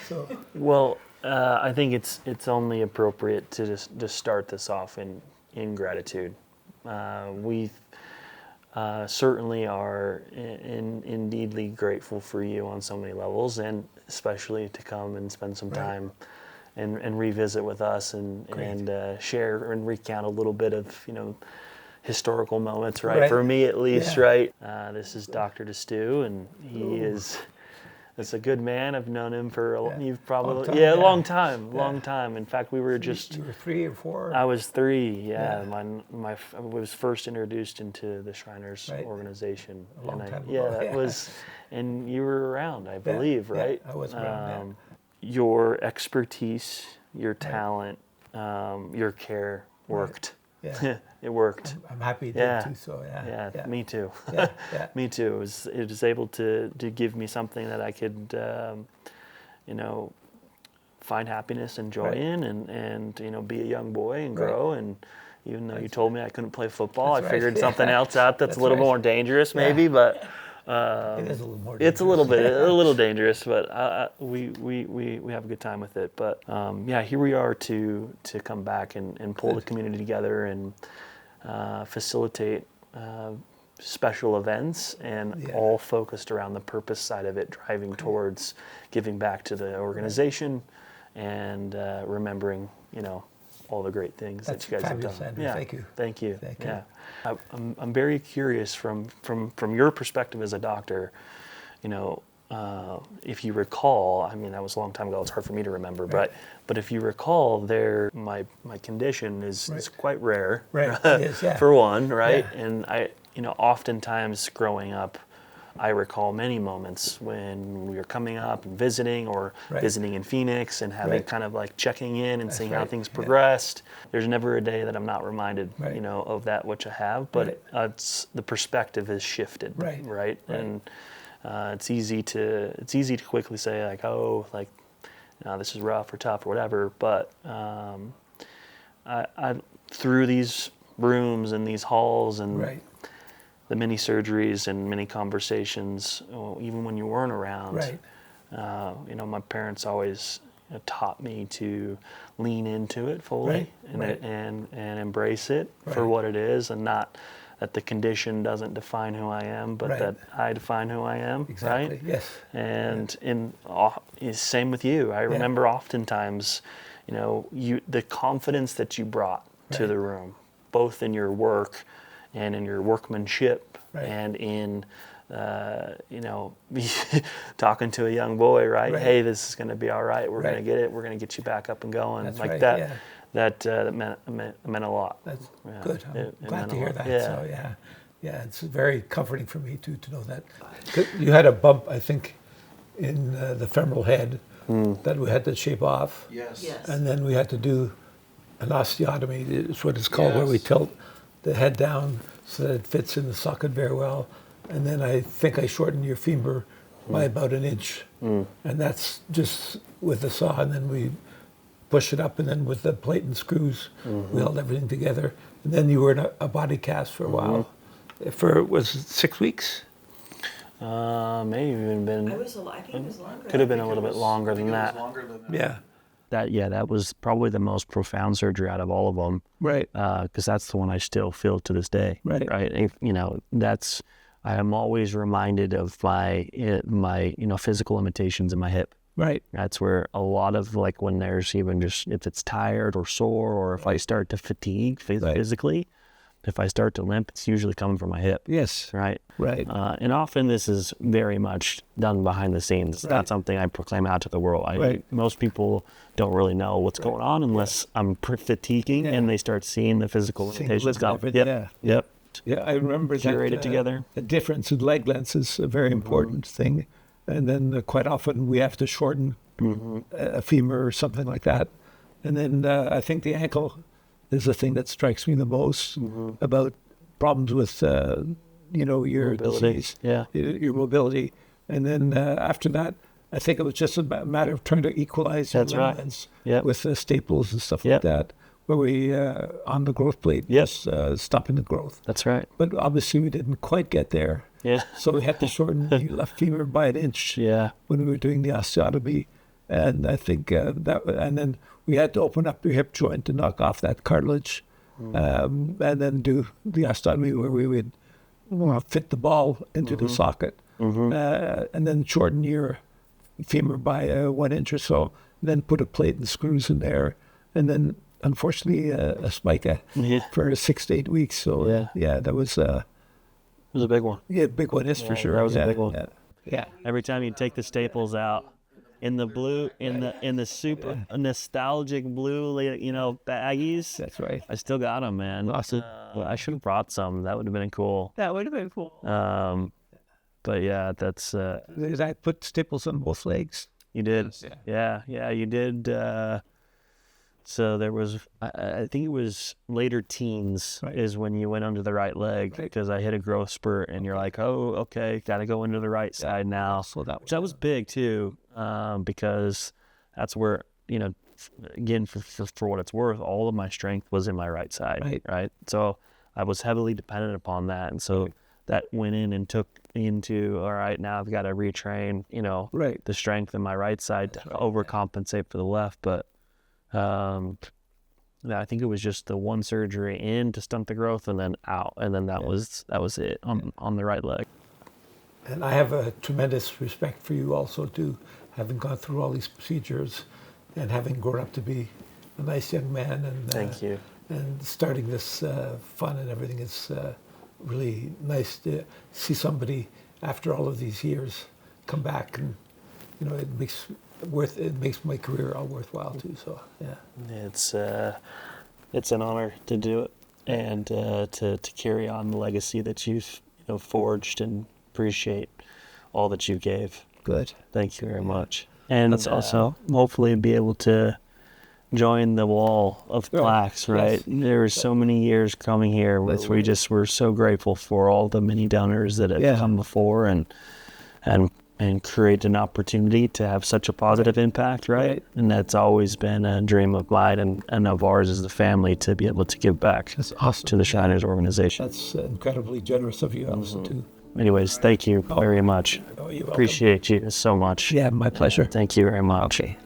So Well, I think it's only appropriate to just start this off in gratitude. We certainly are indeedly grateful for you on so many levels, and especially to come and spend some time and revisit with us and share and recount a little bit of historical moments, right? For me at least, right? This is Dr. DeStew, and he is. It's a good man. I've known him for you've probably long time. In fact, we were you were 3 or 4. I was 3. Yeah, I was first introduced into the Shriners organization. A long time ago. Yeah, that was, and you were around, I believe, right? I was around. Your expertise, your talent, your care worked. Yeah. It worked. I'm happy it did too. So Me too. Yeah. Me too. It was able to give me something that I could, find happiness and joy in, and be a young boy and grow. And even though you told me I couldn't play football, I figured something else out that's a little more dangerous, maybe. But it is a little more dangerous. It's a little dangerous, but we have a good time with it. But here we are to come back and pull the community together and facilitate special events, and all focused around the purpose side of it, driving towards giving back to the organization and remembering, all the great things that you guys have done. Andrew. Thank you. Thank you. I'm very curious from your perspective as a doctor, if you recall, I mean, that was a long time ago, it's hard for me to remember, but if you recall, my condition is quite rare, It is, for one, right? And I, oftentimes growing up, I recall many moments when we were coming up and visiting, or visiting in Phoenix and having kind of like checking in and seeing how things progressed. There's never a day that I'm not reminded, of that which I have, but it's the perspective has shifted, right? And it's easy to quickly say like, oh, like, this is rough or tough or whatever. But I through these rooms and these halls and the many surgeries and many conversations, even when you weren't around, my parents always taught me to lean into it fully and embrace it for what it is, and not that the condition doesn't define who I am, but that I define who I am. Exactly. Right? Yes. And same with you. I remember oftentimes, the confidence that you brought to the room, both in your work and in your workmanship, and in talking to a young boy, right? Hey, this is going to be all right. We're going to get it. We're going to get you back up and going. That's like that. Yeah. That meant a lot. That's good. I'm glad to hear that. So it's very comforting for me too to know that. You had a bump, I think, in the femoral head that we had to shape off. Yes. And then we had to do an osteotomy. It's what it's called, where we tilt the head down so that it fits in the socket very well. And then I think I shortened your femur by about an inch. And that's just with the saw, and then we push it up, and then with the plate and screws, we held everything together. And then you were in a body cast for a while. Was it 6 weeks? Maybe even been. I think it was longer. Could have been a little bit longer than that. Yeah. That was probably the most profound surgery out of all of them. Right. Because that's the one I still feel to this day. Right. Right. I am always reminded of my physical limitations in my hip. Right. That's where a lot of, like, when there's even just, if it's tired or sore, or if I start to fatigue physically, if I start to limp, it's usually coming from my hip. Yes. Right. Right. And often this is very much done behind the scenes. It's not something I proclaim out to the world. Most people don't really know what's going on unless I'm fatiguing and they start seeing the physical limitations. Yep. Yeah, I remember Curated together. The difference in leg lengths is a very important thing. And then quite often we have to shorten a femur or something like that. And then I think the ankle is the thing that strikes me the most about problems with, your mobility. disease, your mobility. And then after that, I think it was just a matter of trying to equalize your leg lengths with staples and stuff like that, where we, on the growth plate, stopping the growth. That's right. But obviously we didn't quite get there. Yeah. So we had to shorten the left femur by an inch when we were doing the osteotomy. And I think and then we had to open up your hip joint to knock off that cartilage, and then do the osteotomy where we would fit the ball into the socket, and then shorten your femur by 1 inch or so, then put a plate and screws in there, and then unfortunately a spica for 6 to 8 weeks. So that was It was a big one. big one is for sure. That was a big one. Yeah. Every time you take the staples out, in the blue, in the super nostalgic blue, baggies. That's right. I still got them, man. Awesome. I should have brought some. That would have been cool. That would have been cool. But yeah, that's I put staples on both legs. you did. Yeah. Yeah, you did. So there was, I think it was later teens is when you went under the right leg because I hit a growth spurt and you're like, oh, okay, got to go into the right side now. So That was big too, because that's where, again, for what it's worth, all of my strength was in my right side, right? So I was heavily dependent upon that. And so that went in and took into, all right, now I've got to retrain, the strength in my right side to overcompensate for the left. But I think it was just the one surgery in to stunt the growth and then out. And then that was it on the right leg. And I have a tremendous respect for you also too, having gone through all these procedures and having grown up to be a nice young man. And Thank you. And starting this fun and everything is really nice to see somebody after all of these years come back, and it makes my career all worthwhile too. So yeah, it's an honor to do it and to carry on the legacy that you've forged, and appreciate all that you gave. Good. Thank you very much. And also hopefully be able to join the wall of plaques, right? Yes. There were so many years coming here, which we just were so grateful for all the many donors that have come before and create an opportunity to have such a positive impact, right? And that's always been a dream of mine and of ours as a family, to be able to give back to the Shriners organization. That's incredibly generous of you, Allison, too. Anyways, thank you very much. Oh, you're welcome. Appreciate you so much. Yeah, my pleasure. Thank you very much. Okay.